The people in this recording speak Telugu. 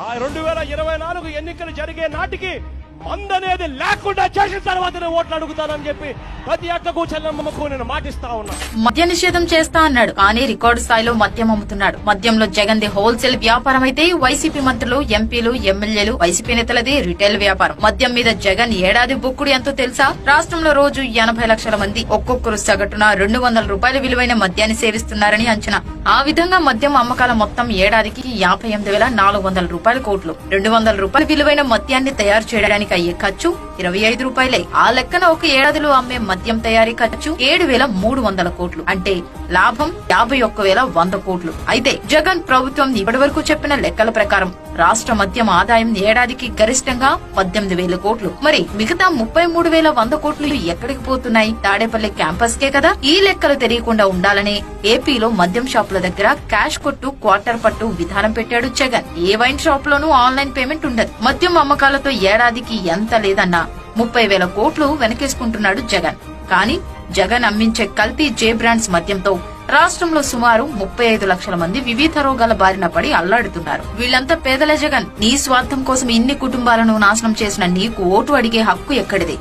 2024 ఎన్నికలు జరిగే నాటికి మందనేది లేకుండా చేసిన తర్వాతనే ఓట్లు అడుగుతానని చెప్పి ప్రతి అక్కకు చెల్లెమ్మకు నేను మాటిస్తా ఉన్నా. మద్య నిషేధం చేస్తా అన్నాడు, కానీ రికార్డు స్థాయిలో మద్యం అమ్ముతున్నాడు. మద్యంలో జగన్ ది హోల్సేల్ వ్యాపారం అయితే వైసీపీ మంత్రులు, ఎంపీలు, ఎమ్మెల్యేలు, వైసీపీ నేతలది రిటైల్ వ్యాపారం. మద్యం మీద జగన్ ఏడాది బుక్కుడు ఎంతో తెలుసా? రాష్ట్రంలో రోజు 80 లక్షల మంది ఒక్కొక్కరు సగటున 200 రూపాయల విలువైన మద్యాన్ని సేవిస్తున్నారని అంచనా. ఆ విధంగా మద్యం అమ్మకాల మొత్తం ఏడాదికి 58,400 రూపాయల కోట్లు. 200 రూపాయల విలువైన మద్యాన్ని తయారు చేయడానికి అయ్యే ఖర్చు 25 రూపాయలే. ఆ లెక్కన ఒక ఏడాదిలో అమ్మే మద్యం తయారీ ఖర్చు 7,300 కోట్లు. అంటే లాభం 51,100 కోట్లు. అయితే జగన్ ప్రభుత్వం ఇప్పటి వరకు చెప్పిన లెక్కల ప్రకారం రాష్ట్ర మద్యం ఆదాయం ఏడాదికి గరిష్టంగా 18,000 కోట్లు. మరి మిగతా 33,100 కోట్లు ఎక్కడికి పోతున్నాయి? తాడేపల్లి క్యాంపస్ కే కదా. ఈ లెక్కలు తెలియకుండా ఉండాలని ఏపీలో మద్యం షాపుల దగ్గర క్యాష్ కొట్టు, క్వార్టర్ పట్టు విధానం పెట్టాడు జగన్. ఏ వైన్ షాప్ లోనూ ఆన్లైన్ పేమెంట్ ఉండదు. మద్యం అమ్మకాలతో ఏడాదికి ఎంత లేదన్నా 30,000 కోట్లు వెనకేసుకుంటున్నాడు జగన్. కానీ జగన్ అమ్మించే కల్తీ జే బ్రాండ్స్ మద్యంతో రాష్ట్రంలో సుమారు 35 లక్షల మంది వివిధ రోగాల బారిన పడి అల్లాడుతున్నారు. వీళ్లంతా పేదలే జగన్. నీ స్వార్థం కోసం ఇన్ని కుటుంబాలను నాశనం చేసిన నీకు ఓటు అడిగే హక్కు ఎక్కడిది?